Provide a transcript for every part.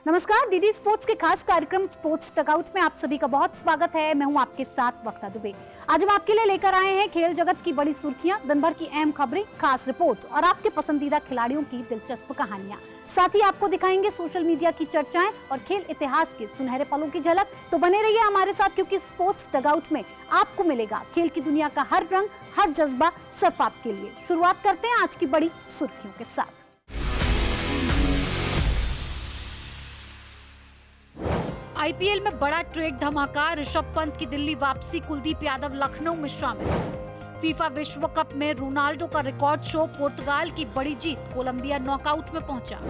नमस्कार, DD sports के खास कार्यक्रम स्पोर्ट्स टकआउट में आप सभी का बहुत स्वागत है। मैं हूं आपके साथ वक्ता दुबे। आज हम आपके लिए लेकर आए हैं खेल जगत की बड़ी सुर्खियां, दिन भर की अहम खबरें, खास रिपोर्ट्स और आपके पसंदीदा खिलाड़ियों की दिलचस्प कहानियां। साथ ही आपको दिखाएंगे सोशल मीडिया की चर्चाएं और खेल इतिहास के सुनहरे पलों की झलक। तो बने रहिए हमारे साथ, क्योंकि स्पोर्ट्स टकआउट में आपको मिलेगा खेल की दुनिया का हर रंग, हर जज्बा सिर्फ आपके लिए। शुरुआत करते हैं आज की बड़ी सुर्खियों के साथ। आईपीएल में बड़ा ट्रेड धमाका, ऋषभ पंत की दिल्ली वापसी, कुलदीप यादव लखनऊ में शामिल। फीफा विश्व कप में रोनाल्डो का रिकॉर्ड शो, पुर्तगाल की बड़ी जीत, कोलंबिया नॉकआउट में पहुंचा।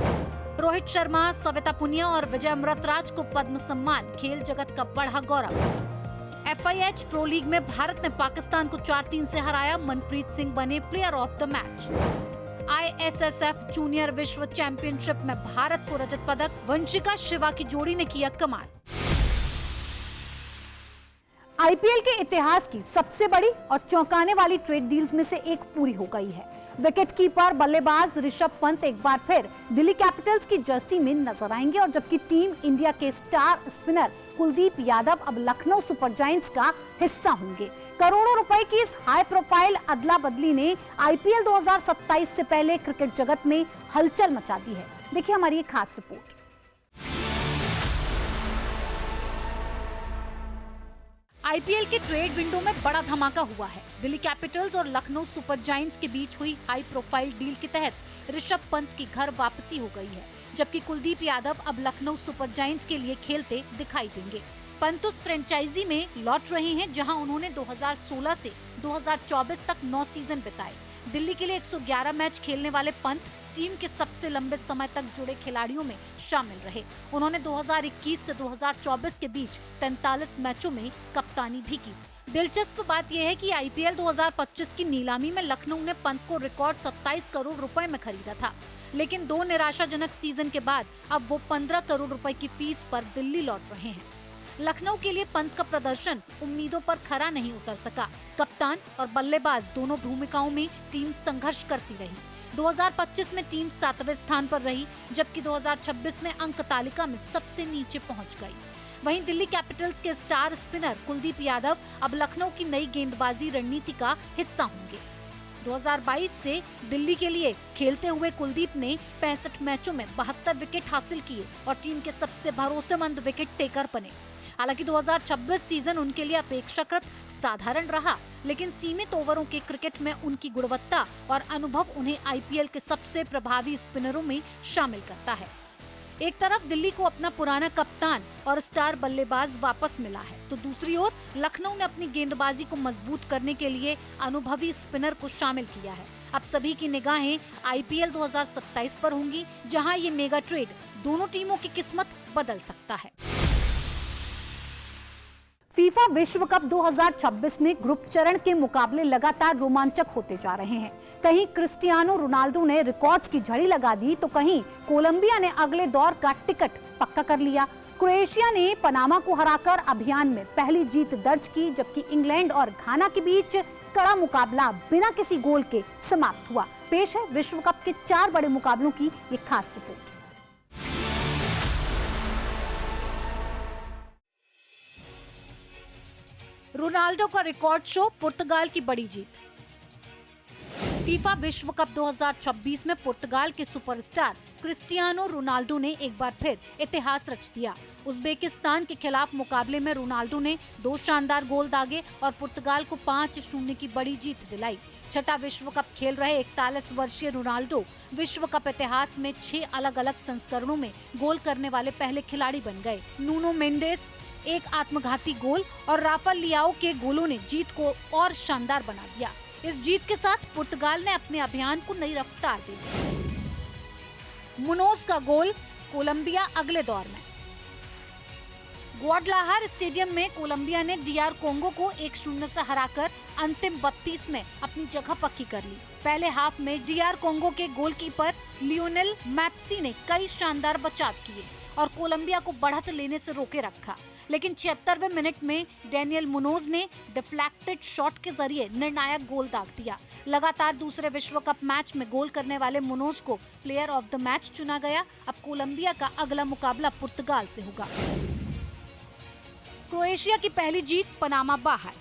रोहित शर्मा, सविता पुनिया और विजय अमृतराज को पद्म सम्मान, खेल जगत का बढ़ा गौरव। FIH प्रो लीग में भारत ने पाकिस्तान को 4-3 से हराया, मनप्रीत सिंह बने player of the match. ISSF junior विश्व चैंपियनशिप में भारत को रजत पदक, वंशिका शिवा की जोड़ी ने किया कमाल। आईपीएल के इतिहास की सबसे बड़ी और चौंकाने वाली ट्रेड डील्स में से एक पूरी हो गई है। विकेटकीपर बल्लेबाज ऋषभ पंत एक बार फिर दिल्ली कैपिटल्स की जर्सी में नजर आएंगे, और जबकि टीम इंडिया के स्टार स्पिनर कुलदीप यादव अब लखनऊ सुपर जायंट्स का हिस्सा होंगे। करोड़ों रुपए की इस हाई प्रोफाइल अदला बदली ने आईपीएल 2027 से पहले क्रिकेट जगत में हलचल मचा दी है। देखिए हमारी ये खास रिपोर्ट। आईपीएल के ट्रेड विंडो में बड़ा धमाका हुआ है। दिल्ली कैपिटल्स और लखनऊ सुपर जायंट्स के बीच हुई हाई प्रोफाइल डील के तहत ऋषभ पंत की घर वापसी हो गई है, जबकि कुलदीप यादव अब लखनऊ सुपर जायंट्स के लिए खेलते दिखाई देंगे। पंत उस फ्रेंचाइजी में लौट रहे हैं जहां उन्होंने 2016 से 2024 तक 9 सीजन बिताए। दिल्ली के लिए 111 मैच खेलने वाले पंत टीम के सबसे लंबे समय तक जुड़े खिलाड़ियों में शामिल रहे। उन्होंने 2021 से 2024 के बीच 43 मैचों में कप्तानी भी की। दिलचस्प बात यह है कि आईपीएल 2025 की नीलामी में लखनऊ ने पंत को रिकॉर्ड 27 करोड़ रुपए में खरीदा था, लेकिन 2 निराशाजनक सीजन के बाद अब वो 15 करोड़ रुपए की फीस पर दिल्ली लौट रहे हैं। लखनऊ के लिए पंत का प्रदर्शन उम्मीदों पर खरा नहीं उतर सका। कप्तान और बल्लेबाज दोनों भूमिकाओं में टीम संघर्ष करती रही। 2025 में टीम 7वें स्थान पर रही, जबकि 2026 में अंक तालिका में सबसे नीचे पहुंच गई। वहीं दिल्ली कैपिटल्स के स्टार स्पिनर कुलदीप यादव अब लखनऊ की नई गेंदबाजी रणनीति का हिस्सा होंगे। 2022 से दिल्ली के लिए खेलते हुए कुलदीप ने 65 मैचों में 72 विकेट हासिल किए और टीम के सबसे भरोसेमंद विकेट टेकर बने। हालांकि 2026 सीजन उनके लिए अपेक्षाकृत साधारण रहा, लेकिन सीमित ओवरों के क्रिकेट में उनकी गुणवत्ता और अनुभव उन्हें आईपीएल के सबसे प्रभावी स्पिनरों में शामिल करता है। एक तरफ दिल्ली को अपना पुराना कप्तान और स्टार बल्लेबाज वापस मिला है, तो दूसरी ओर लखनऊ ने अपनी गेंदबाजी को मजबूत करने के लिए अनुभवी स्पिनर को शामिल किया है। अब सभी की निगाहें आईपीएल 2027 पर होंगी, जहां ये मेगा ट्रेड दोनों टीमों की किस्मत बदल सकता है। फीफा विश्व कप 2026 में ग्रुप चरण के मुकाबले लगातार रोमांचक होते जा रहे हैं। कहीं क्रिस्टियानो रोनाल्डो ने रिकॉर्ड्स की झड़ी लगा दी, तो कहीं कोलंबिया ने अगले दौर का टिकट पक्का कर लिया। क्रोएशिया ने पनामा को हराकर अभियान में पहली जीत दर्ज की, जबकि इंग्लैंड और घाना के बीच कड़ा मुकाबला बिना किसी गोल के समाप्त हुआ। पेश है विश्व कप के 4 बड़े मुकाबलों की ये खास रिपोर्ट। रोनाल्डो का रिकॉर्ड शो, पुर्तगाल की बड़ी जीत। फीफा विश्व कप 2026 में पुर्तगाल के सुपरस्टार क्रिस्टियानो रोनाल्डो ने एक बार फिर इतिहास रच दिया। उज्बेकिस्तान के खिलाफ मुकाबले में रोनाल्डो ने 2 शानदार गोल दागे और पुर्तगाल को 5-0 की बड़ी जीत दिलाई। छठा विश्व कप खेल रहे 41 वर्षीय रोनाल्डो विश्व कप इतिहास में 6 अलग अलग संस्करणों में गोल करने वाले पहले खिलाड़ी बन गए। नूनो मेंडेस एक आत्मघाती गोल और राफेल लियाओ के गोलों ने जीत को और शानदार बना दिया। इस जीत के साथ पुर्तगाल ने अपने अभियान को नई रफ्तार दी। मुनोज का गोल, कोलंबिया अगले दौर में। ग्वाडलाहार स्टेडियम में कोलंबिया ने डीआर कोंगो को 1-0 से हराकर अंतिम 32 में अपनी जगह पक्की कर ली। पहले हाफ में डीआर कोंगो के गोलकीपर लियोनेल मैप्सी ने कई शानदार बचाव किए और कोलंबिया को बढ़त लेने से रोके रखा। लेकिन 76वें मिनट में डेनियल मुनोज ने डिफ्लेक्टेड शॉट के जरिए निर्णायक गोल दाग दिया। लगातार दूसरे विश्व कप मैच में गोल करने वाले मुनोज को प्लेयर ऑफ द मैच चुना गया। अब कोलंबिया का अगला मुकाबला पुर्तगाल से होगा। क्रोएशिया की पहली जीत, पनामा बाहर।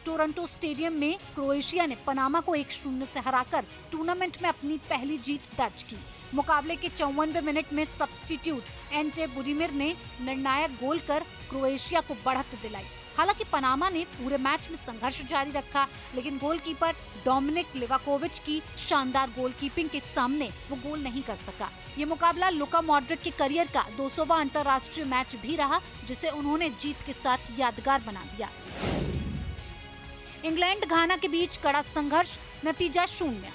टोरंटो स्टेडियम में क्रोएशिया ने पनामा को 1-0 से हराकर टूर्नामेंट में अपनी पहली जीत दर्ज की। मुकाबले के 54वें मिनट में सब्स्टिट्यूट एंटे बुडिमिर ने निर्णायक गोल कर क्रोएशिया को बढ़त दिलाई। हालांकि पनामा ने पूरे मैच में संघर्ष जारी रखा, लेकिन गोलकीपर डोमिनिक लिवाकोविच की शानदार गोलकीपिंग के सामने वो गोल नहीं कर सका। ये मुकाबला लुका मॉड्रिक के करियर का 200वां अंतर्राष्ट्रीय मैच भी रहा, जिसे उन्होंने जीत के साथ यादगार बना दिया। इंग्लैंड घाना के बीच कड़ा संघर्ष, नतीजा 0।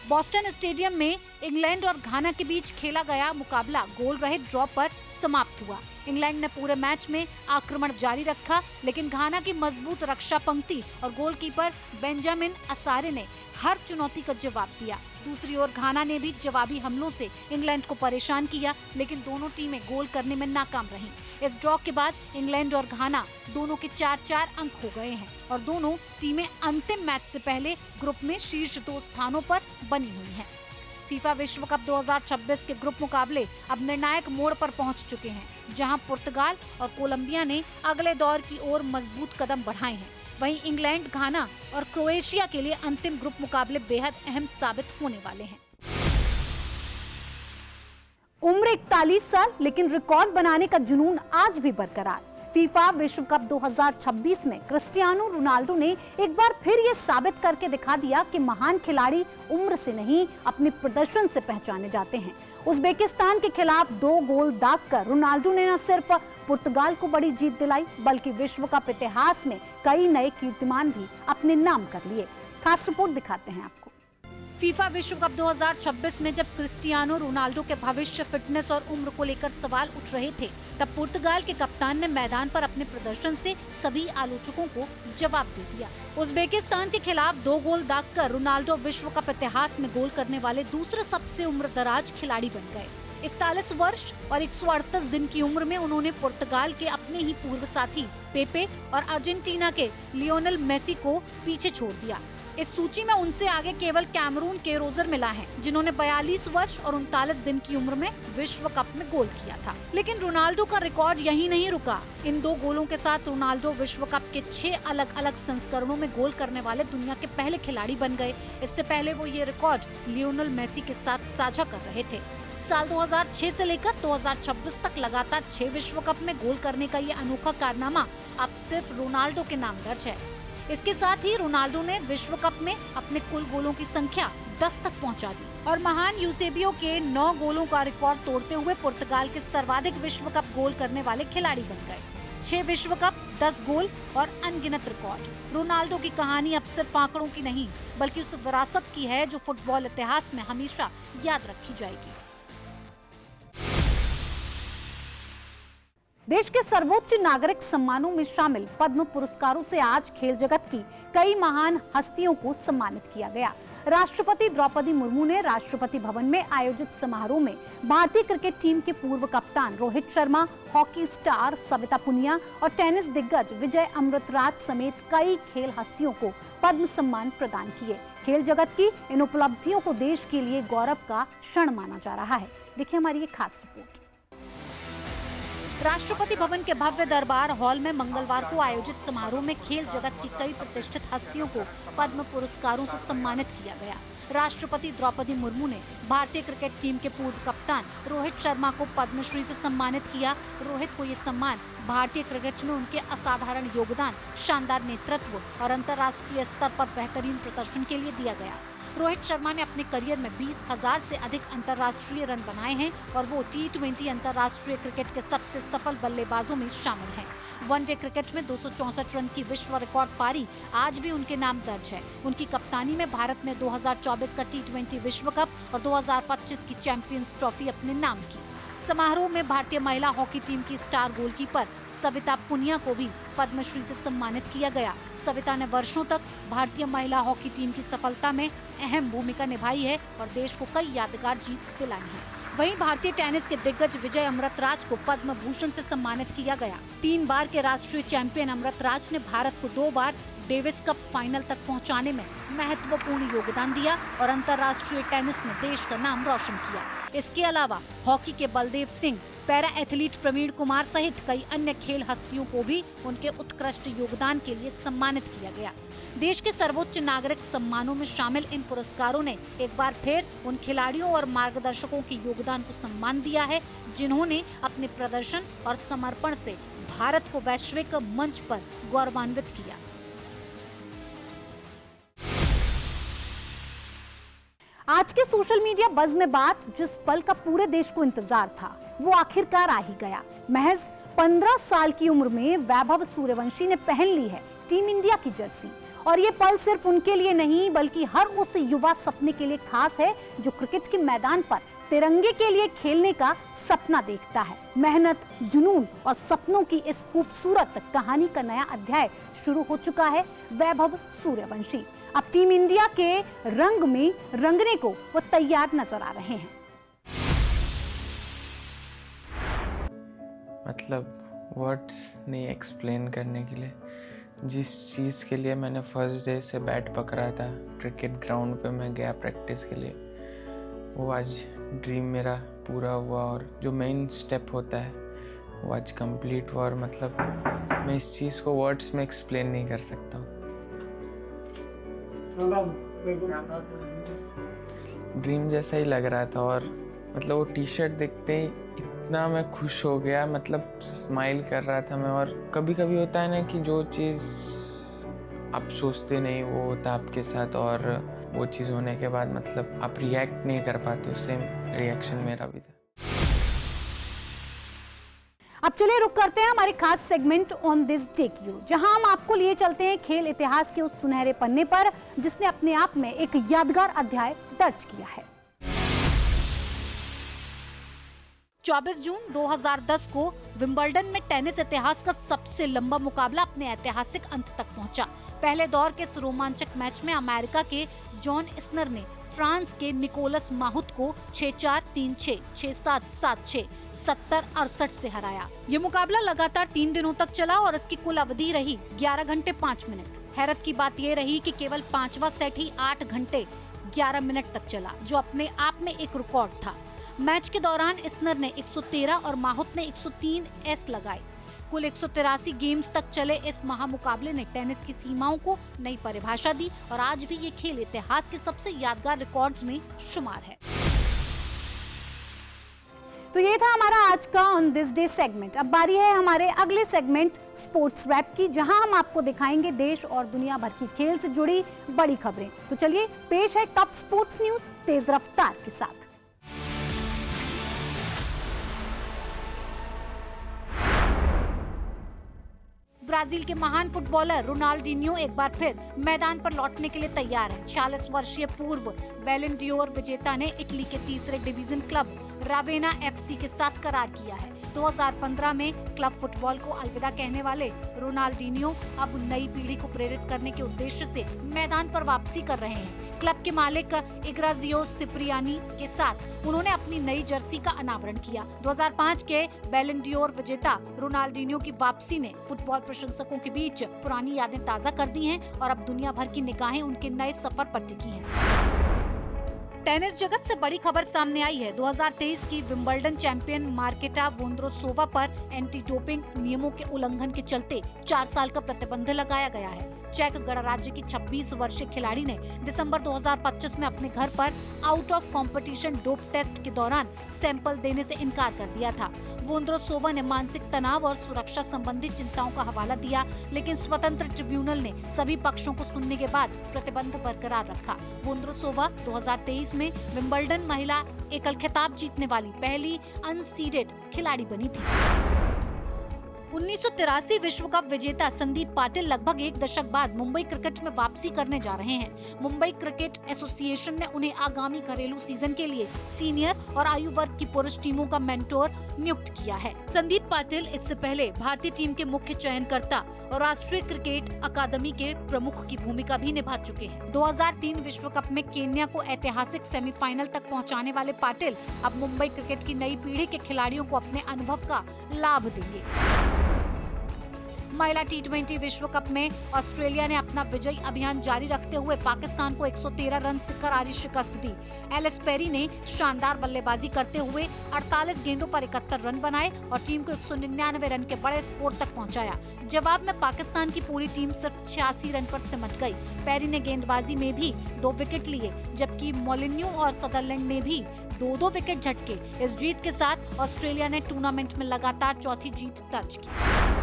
बॉस्टन स्टेडियम में इंग्लैंड और घाना के बीच खेला गया मुकाबला गोल रहित ड्रॉ पर समाप्त हुआ। इंग्लैंड ने पूरे मैच में आक्रमण जारी रखा, लेकिन घाना की मजबूत रक्षा पंक्ति और गोलकीपर बेंजामिन असारे ने हर चुनौती का जवाब दिया। दूसरी ओर घाना ने भी जवाबी हमलों से इंग्लैंड को परेशान किया, लेकिन दोनों टीमें गोल करने में नाकाम रहीं। इस ड्रॉ के बाद इंग्लैंड और घाना दोनों के 4-4 अंक हो गए हैं और दोनों टीमें अंतिम मैच से पहले ग्रुप में शीर्ष 2 स्थानों पर बनी हुई हैं। फीफा विश्व कप 2026 के ग्रुप मुकाबले अब निर्णायक मोड़ पर पहुंच चुके हैं, जहां पुर्तगाल और कोलंबिया ने अगले दौर की ओर मजबूत कदम बढ़ाए हैं। वहीं इंग्लैंड, घाना और क्रोएशिया के लिए अंतिम ग्रुप मुकाबले बेहद अहम साबित होने वाले हैं। उम्र 41 साल, लेकिन रिकॉर्ड बनाने का जुनून आज भी बरकरार। फीफा विश्व कप 2026 में क्रिस्टियानो रोनाल्डो ने एक बार फिर ये साबित करके दिखा दिया कि महान खिलाड़ी उम्र से नहीं, अपने प्रदर्शन से पहचाने जाते हैं। उज्बेकिस्तान के खिलाफ 2 गोल दागकर रोनाल्डो ने न सिर्फ पुर्तगाल को बड़ी जीत दिलाई, बल्कि विश्व कप इतिहास में कई नए कीर्तिमान भी अपने नाम कर लिए। खास रिपोर्ट दिखाते हैं आपको। फीफा विश्व कप 2026 में जब क्रिस्टियानो रोनाल्डो के भविष्य, फिटनेस और उम्र को लेकर सवाल उठ रहे थे, तब पुर्तगाल के कप्तान ने मैदान पर अपने प्रदर्शन से सभी आलोचकों को जवाब दे दिया। उज्बेकिस्तान के खिलाफ 2 गोल दागकर रोनाल्डो विश्व कप इतिहास में गोल करने वाले दूसरे सबसे उम्रदराज खिलाड़ी बन गए। 41 वर्ष और 138 दिन की उम्र में उन्होंने पुर्तगाल के अपने ही पूर्व साथी पेपे और अर्जेंटीना के लियोनेल मेसी को पीछे छोड़ दिया। इस सूची में उनसे आगे केवल कैमरून के रोजर मिला है, जिन्होंने 42 वर्ष और 39 दिन की उम्र में विश्व कप में गोल किया था। लेकिन रोनाल्डो का रिकॉर्ड यहीं नहीं रुका। इन 2 गोलों के साथ रोनाल्डो विश्व कप के 6 अलग अलग संस्करणों में गोल करने वाले दुनिया के पहले खिलाड़ी बन गए। इससे पहले वो ये रिकॉर्ड लियोनेल मेसी के साथ साझा कर रहे थे। साल 2006 से लेकर 2026 तक लगातार 6 विश्व कप में गोल करने का ये अनोखा कारनामा अब सिर्फ रोनाल्डो के नाम दर्ज है। इसके साथ ही रोनाल्डो ने विश्व कप में अपने कुल गोलों की संख्या 10 तक पहुंचा दी और महान यूसेबियो के 9 गोलों का रिकॉर्ड तोड़ते हुए पुर्तगाल के सर्वाधिक विश्व कप गोल करने वाले खिलाड़ी बन गए। 6 विश्व कप, 10 गोल और अनगिनत रिकॉर्ड। रोनाल्डो की कहानी अब सिर्फ आंकड़ों की नहीं, बल्कि उस विरासत की है जो फुटबॉल इतिहास में हमेशा याद रखी जाएगी। देश के सर्वोच्च नागरिक सम्मानों में शामिल पद्म पुरस्कारों से आज खेल जगत की कई महान हस्तियों को सम्मानित किया गया। राष्ट्रपति द्रौपदी मुर्मू ने राष्ट्रपति भवन में आयोजित समारोह में भारतीय क्रिकेट टीम के पूर्व कप्तान रोहित शर्मा, हॉकी स्टार सविता पुनिया और टेनिस दिग्गज विजय अमृतराज समेत कई खेल हस्तियों को पद्म सम्मान प्रदान किए। खेल जगत की इन उपलब्धियों को देश के लिए गौरव का क्षण माना जा रहा है। देखिए हमारी ये खास रिपोर्ट। राष्ट्रपति भवन के भव्य दरबार हॉल में मंगलवार को आयोजित समारोह में खेल जगत की कई प्रतिष्ठित हस्तियों को पद्म पुरस्कारों से सम्मानित किया गया। राष्ट्रपति द्रौपदी मुर्मू ने भारतीय क्रिकेट टीम के पूर्व कप्तान रोहित शर्मा को पद्मश्री से सम्मानित किया। रोहित को ये सम्मान भारतीय क्रिकेट में उनके असाधारण योगदान, शानदार नेतृत्व और अंतर्राष्ट्रीय स्तर पर बेहतरीन प्रदर्शन के लिए दिया गया। रोहित शर्मा ने अपने करियर में 20,000 से अधिक अंतर्राष्ट्रीय रन बनाए हैं और वो T20 अंतर्राष्ट्रीय क्रिकेट के सबसे सफल बल्लेबाजों में शामिल हैं। वनडे क्रिकेट में 264 रन की विश्व रिकॉर्ड पारी आज भी उनके नाम दर्ज है। उनकी कप्तानी में भारत ने 2024 का T20 विश्व कप और 2025 की चैंपियंस ट्रॉफी अपने नाम की। समारोह में भारतीय महिला हॉकी टीम की स्टार गोलकीपर सविता पुनिया को भी पद्मश्री से सम्मानित किया गया। सविता ने वर्षों तक भारतीय महिला हॉकी टीम की सफलता में अहम भूमिका निभाई है और देश को कई यादगार जीत दिलाई है। वहीं भारतीय टेनिस के दिग्गज विजय अमृतराज को पद्म भूषण से सम्मानित किया गया। 3 बार के राष्ट्रीय चैंपियन अमृतराज ने भारत को 2 बार डेविस कप फाइनल तक पहुंचाने में महत्वपूर्ण योगदान दिया और अंतर्राष्ट्रीय टेनिस में देश का नाम रोशन किया। इसके अलावा हॉकी के बलदेव सिंह, पैरा एथलीट प्रवीण कुमार सहित कई अन्य खेल हस्तियों को भी उनके उत्कृष्ट योगदान के लिए सम्मानित किया गया। देश के सर्वोच्च नागरिक सम्मानों में शामिल इन पुरस्कारों ने एक बार फिर उन खिलाड़ियों और मार्गदर्शकों के योगदान को सम्मान दिया है जिन्होंने अपने प्रदर्शन और समर्पण से भारत को वैश्विक मंच पर गौरवान्वित किया। आज के सोशल मीडिया बज़ में बात जिस पल का पूरे देश को इंतजार था वो आखिरकार आ ही गया। महज 15 साल की उम्र में वैभव सूर्यवंशी ने पहन ली है टीम इंडिया की जर्सी और ये पल सिर्फ उनके लिए नहीं बल्कि हर उस युवा सपने के लिए खास है जो क्रिकेट के मैदान पर तिरंगे के लिए खेलने का सपना देखता है। मेहनत, जुनून और सपनों की इस खूबसूरत कहानी का नया अध्याय शुरू हो चुका है। वैभव सूर्यवंशी अब टीम इंडिया के रंग में रंगने को वो तैयार नजर आ रहे हैं। मतलब वर्ड्स नहीं एक्सप्लेन करने के लिए। जिस चीज़ के लिए मैंने फर्स्ट डे से बैट पकड़ा था, क्रिकेट ग्राउंड पे मैं गया प्रैक्टिस के लिए, वो आज ड्रीम मेरा पूरा हुआ और जो मेन स्टेप होता है वो आज कंप्लीट हुआ। और मतलब मैं इस चीज़ को वर्ड्स में एक्सप्लेन नहीं कर सकता हूँ। ड्रीम जैसा ही लग रहा था और मतलब वो टी शर्ट देखते ही इतना मैं खुश हो गया, मतलब स्माइल कर रहा था मैं। और कभी कभी होता है ना कि जो चीज़ आप सोचते नहीं वो होता आपके साथ और वो चीज़ होने के बाद मतलब आप रिएक्ट नहीं कर पाते। सेम रिएक्शन मेरा भी था। अब चलिए रुक करते हैं हमारे खास सेगमेंट ऑन दिस डे की ओर, जहां हम आपको लिए चलते हैं खेल इतिहास के उस सुनहरे पन्ने पर जिसने अपने आप में एक यादगार अध्याय दर्ज किया है। 24 जून 2010 को विंबलडन में टेनिस इतिहास का सबसे लंबा मुकाबला अपने ऐतिहासिक अंत तक पहुंचा। पहले दौर के इस रोमांचक मैच में अमेरिका के जॉन इस्नर ने फ्रांस के निकोलस माहुत को 6-4, 3-6, 6-7, 7-6, 70-68 से हराया। ये मुकाबला लगातार 3 दिनों तक चला और इसकी कुल अवधि रही 11 घंटे 5 मिनट। हैरत की बात ये रही कि केवल 5वां सेट ही 8 घंटे 11 मिनट तक चला, जो अपने आप में एक रिकॉर्ड था। मैच के दौरान इस्नर ने 113 और माहुत ने 103 एस लगाए। कुल 183 गेम्स तक चले इस महामुकाबले ने टेनिस की सीमाओं को नई परिभाषा दी और आज भी ये खेल इतिहास के सबसे यादगार रिकॉर्ड्स में शुमार है। तो ये था हमारा आज का ऑन दिस डे सेगमेंट। अब बारी है हमारे अगले सेगमेंट स्पोर्ट्स रैप की, जहां हम आपको दिखाएंगे देश और दुनिया भर की खेल से जुड़ी बड़ी खबरें। तो चलिए पेश है टॉप स्पोर्ट्स न्यूज तेज रफ्तार के साथ। ब्राजील के महान फुटबॉलर रोनाल्डिन्हो एक बार फिर मैदान पर लौटने के लिए तैयार है। 46 वर्षीय पूर्व बैलन डियोर विजेता ने इटली के तीसरे डिवीजन क्लब रावेना एफसी के साथ करार किया है। 2015 में क्लब फुटबॉल को अलविदा कहने वाले रोनाल्डिन्हो अब नई पीढ़ी को प्रेरित करने के उद्देश्य से मैदान पर वापसी कर रहे हैं। क्लब के मालिक इग्नाजियो सिप्रियानी के साथ उन्होंने अपनी नई जर्सी का अनावरण किया। 2005 के बैलन डियोर विजेता रोनाल्डिन्हो की वापसी ने फुटबॉल प्रशंसकों के बीच पुरानी यादें ताज़ा कर दी हैं और अब दुनिया भर की निगाहें उनके नए सफर पर टिकी हैं। टेनिस जगत से बड़ी खबर सामने आई है। 2023 की विंबलडन चैंपियन मार्केटा वोंद्रोसोवा पर एंटी डोपिंग नियमों के उल्लंघन के चलते 4 साल का प्रतिबंध लगाया गया है। चेक गणराज्य की 26 वर्षीय खिलाड़ी ने दिसंबर 2025 में अपने घर पर out of competition dope test के दौरान सैंपल देने से इनकार कर दिया था। वोंद्रोसोवा ने मानसिक तनाव और सुरक्षा संबंधी चिंताओं का हवाला दिया, लेकिन स्वतंत्र ट्रिब्यूनल ने सभी पक्षों को सुनने के बाद प्रतिबंध बरकरार रखा। वोंद्रोसोवा 2023 में विंबलडन महिला एकल खिताब जीतने वाली पहली अनसीडेड खिलाड़ी बनी थी। 1983 विश्व कप विजेता संदीप पाटिल लगभग 1 दशक बाद मुंबई क्रिकेट में वापसी करने जा रहे हैं। मुंबई क्रिकेट एसोसिएशन ने उन्हें आगामी घरेलू सीजन के लिए सीनियर और आयु वर्ग की पुरुष टीमों का मेंटोर नियुक्त किया है। संदीप पाटिल इससे पहले भारतीय टीम के मुख्य चयनकर्ता और राष्ट्रीय क्रिकेट अकादमी के प्रमुख की भूमिका भी निभा चुके हैं। 2003 विश्व कप में केन्या को ऐतिहासिक सेमीफाइनल तक पहुंचाने वाले पाटिल अब मुंबई क्रिकेट की नई पीढ़ी के खिलाड़ियों को अपने अनुभव का लाभ देंगे। महिला टी20 विश्व कप में ऑस्ट्रेलिया ने अपना विजयी अभियान जारी रखते हुए पाकिस्तान को 113 रन से करारी शिकस्त दी। एलिस पेरी ने शानदार बल्लेबाजी करते हुए 48 गेंदों पर 71 रन बनाए और टीम को 199 रन के बड़े स्कोर तक पहुंचाया। जवाब में पाकिस्तान की पूरी टीम सिर्फ 86 रन पर सिमट गई। पेरी ने गेंदबाजी में भी 2 विकेट लिए, जबकि मोलिन्यू और सदरलैंड ने भी 2-2 विकेट झटके। इस जीत के साथ ऑस्ट्रेलिया ने टूर्नामेंट में लगातार चौथी जीत दर्ज की।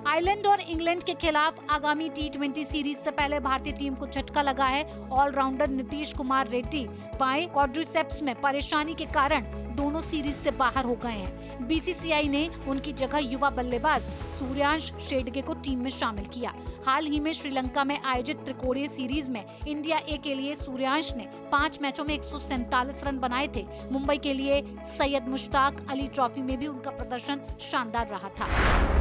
आयरलैंड और इंग्लैंड के खिलाफ आगामी टी20 सीरीज से पहले भारतीय टीम को झटका लगा है। ऑलराउंडर नीतीश कुमार रेड्डी बाएं क्वाड्रिसेप्स में परेशानी के कारण दोनों सीरीज से बाहर हो गए हैं। बीसीसीआई ने उनकी जगह युवा बल्लेबाज सूर्यांश शेडगे को टीम में शामिल किया। हाल ही में श्रीलंका में आयोजित त्रिकोणीय सीरीज में इंडिया ए के लिए सूर्यांश ने 5 मैचों में 147 रन बनाए थे। मुंबई के लिए सैयद मुश्ताक अली ट्रॉफी में भी उनका प्रदर्शन शानदार रहा था।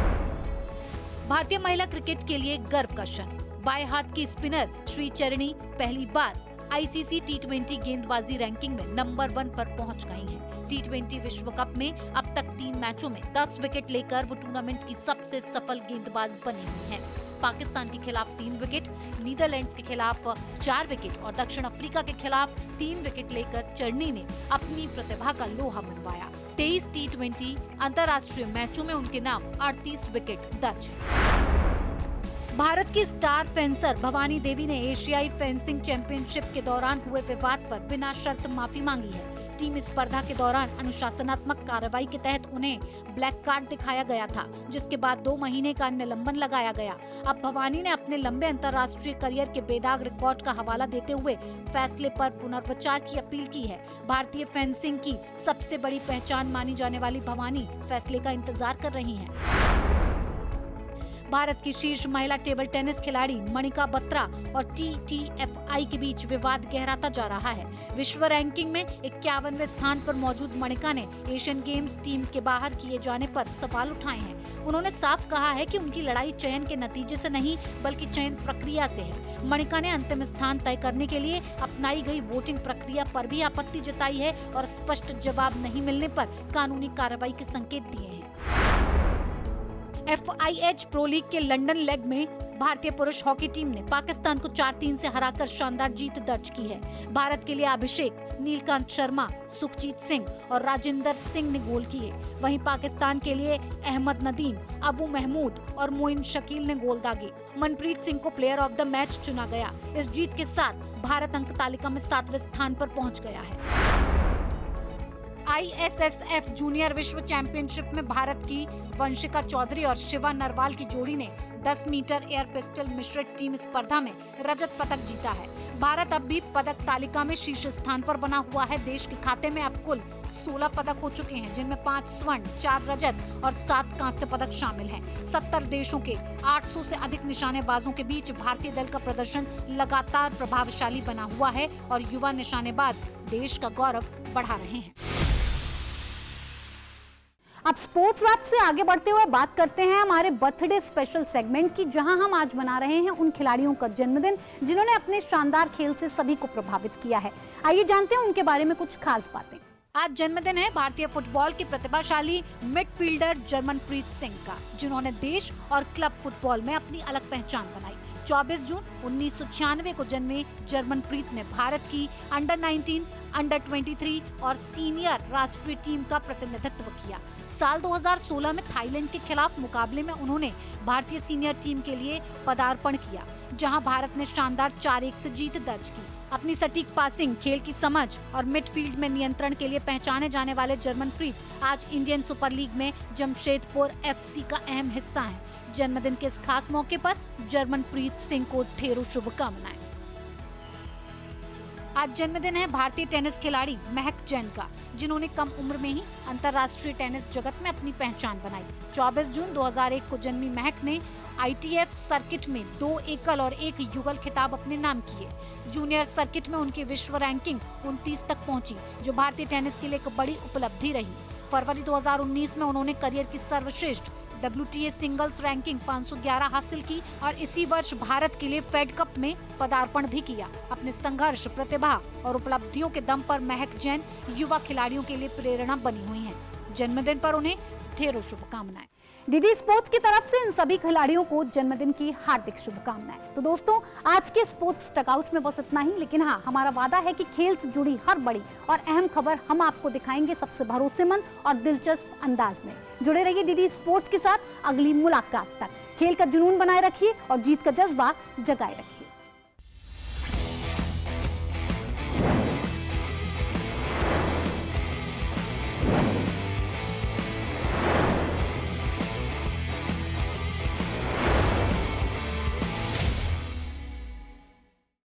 भारतीय महिला क्रिकेट के लिए गर्व का क्षण। बाएं हाथ की स्पिनर श्रीचरणी पहली बार आईसीसी टी20 गेंदबाजी रैंकिंग में नंबर 1 पर पहुंच गई हैं। टी20 विश्व कप में अब तक 3 मैचों में 10 विकेट लेकर वो टूर्नामेंट की सबसे सफल गेंदबाज बनी हुई हैं। पाकिस्तान के खिलाफ 3 विकेट, नीदरलैंड्स के खिलाफ 4 विकेट और दक्षिण अफ्रीका के खिलाफ 3 विकेट लेकर चरनी ने अपनी प्रतिभा का लोहा मनवाया। 23 टी20 अंतर्राष्ट्रीय मैचों में उनके नाम 38 विकेट दर्ज है। भारत की स्टार फेंसर भवानी देवी ने एशियाई फेंसिंग चैंपियनशिप के दौरान हुए विवाद पर बिना शर्त माफी मांगी है। टीम स्पर्धा के दौरान अनुशासनात्मक कार्रवाई के तहत उन्हें ब्लैक कार्ड दिखाया गया था, जिसके बाद 2 महीने का निलंबन लगाया गया। अब भवानी ने अपने लंबे अंतर्राष्ट्रीय करियर के बेदाग रिकॉर्ड का हवाला देते हुए फैसले पर पुनर्विचार की अपील की है। भारतीय फेंसिंग की सबसे बड़ी पहचान मानी जाने वाली भवानी फैसले का इंतजार कर रही हैं। भारत की शीर्ष महिला टेबल टेनिस खिलाड़ी मणिका बत्रा और टीटीएफआई के बीच विवाद गहराता जा रहा है। विश्व रैंकिंग में 51वें स्थान पर मौजूद मणिका ने एशियन गेम्स टीम के बाहर किए जाने पर सवाल उठाए हैं। उन्होंने साफ कहा है कि उनकी लड़ाई चयन के नतीजे से नहीं बल्कि चयन प्रक्रिया से है। मणिका ने अंतिम स्थान तय करने के लिए अपनाई गई वोटिंग प्रक्रिया पर भी आपत्ति जताई है और स्पष्ट जवाब नहीं मिलने पर कानूनी कार्रवाई के संकेत दिए हैं। FIH प्रो लीग के लंदन लेग में भारतीय पुरुष हॉकी टीम ने पाकिस्तान को 4-3 से हराकर शानदार जीत दर्ज की है। भारत के लिए अभिषेक, नीलकांत शर्मा, सुखजीत सिंह और राजिंदर सिंह ने गोल किए। वहीं पाकिस्तान के लिए अहमद नदीम, अबू महमूद और मोइन शकील ने गोल दागे। मनप्रीत सिंह को प्लेयर ऑफ द मैच चुना गया। इस जीत के साथ भारत अंक तालिका में 7वें स्थान पर पहुंच गया है। ISSF जूनियर विश्व चैंपियनशिप में भारत की वंशिका चौधरी और शिवा नरवाल की जोड़ी ने 10 मीटर एयर पिस्टल मिश्रित टीम स्पर्धा में रजत पदक जीता है। भारत अब भी पदक तालिका में शीर्ष स्थान पर बना हुआ है। देश के खाते में अब कुल 16 पदक हो चुके हैं, जिनमें 5 स्वर्ण, 4 रजत और 7 कांस्य पदक शामिल हैं। 70 देशों के 800 से अधिक निशानेबाजों के बीच भारतीय दल का प्रदर्शन लगातार प्रभावशाली बना हुआ है और युवा निशानेबाज देश का गौरव बढ़ा रहे हैं। अब स्पोर्ट्स रैप से आगे बढ़ते हुए बात करते हैं हमारे बर्थडे स्पेशल सेगमेंट की, जहां हम आज मना रहे हैं उन खिलाड़ियों का जन्मदिन जिन्होंने अपने शानदार खेल से सभी को प्रभावित किया है। आइए जानते हैं उनके बारे में कुछ खास बातें। आज जन्मदिन है भारतीय फुटबॉल के प्रतिभाशाली मिडफील्डर जर्मनप्रीत सिंह का, जिन्होंने देश और क्लब फुटबॉल में अपनी अलग पहचान बनाई। 24 जून 1996 को जन्मे जर्मनप्रीत ने भारत की अंडर 19, अंडर 23 और सीनियर राष्ट्रीय टीम का प्रतिनिधित्व किया। साल 2016 में थाईलैंड के खिलाफ मुकाबले में उन्होंने भारतीय सीनियर टीम के लिए पदार्पण किया, जहां भारत ने शानदार 4-1 से जीत दर्ज की। अपनी सटीक पासिंग, खेल की समझ और मिडफील्ड में नियंत्रण के लिए पहचाने जाने वाले जर्मनप्रीत आज इंडियन सुपर लीग में जमशेदपुर FC का अहम हिस्सा हैं। जन्मदिन के इस खास मौके पर जर्मनप्रीत सिंह को ढेरों शुभकामनाएं। आज जन्मदिन है भारतीय टेनिस खिलाड़ी महक जैन का, जिन्होंने कम उम्र में ही अंतर्राष्ट्रीय टेनिस जगत में अपनी पहचान बनाई। 24 जून 2001 को जन्मी महक ने ITF सर्किट में 2 एकल और 1 युगल खिताब अपने नाम किए। जूनियर सर्किट में उनकी विश्व रैंकिंग 29 तक पहुंची, जो भारतीय टेनिस के लिए एक बड़ी उपलब्धि रही। फरवरी 2019 में उन्होंने करियर की सर्वश्रेष्ठ WTA सिंगल्स रैंकिंग 511 हासिल की और इसी वर्ष भारत के लिए फेड कप में पदार्पण भी किया। अपने संघर्ष, प्रतिभा और उपलब्धियों के दम पर महक जैन युवा खिलाड़ियों के लिए प्रेरणा बनी हुई हैं। जन्मदिन पर उन्हें ढेरों शुभकामनाएं। डीडी स्पोर्ट्स की तरफ से इन सभी खिलाड़ियों को जन्मदिन की हार्दिक शुभकामनाएं। तो दोस्तों, आज के स्पोर्ट्स टकआउट में बस इतना ही, लेकिन हाँ, हमारा वादा है कि खेल से जुड़ी हर बड़ी और अहम खबर हम आपको दिखाएंगे सबसे भरोसेमंद और दिलचस्प अंदाज में। जुड़े रहिए डीडी स्पोर्ट्स के साथ। अगली मुलाकात तक खेल का जुनून बनाए रखिए और जीत का जज्बा जगाए रखिए।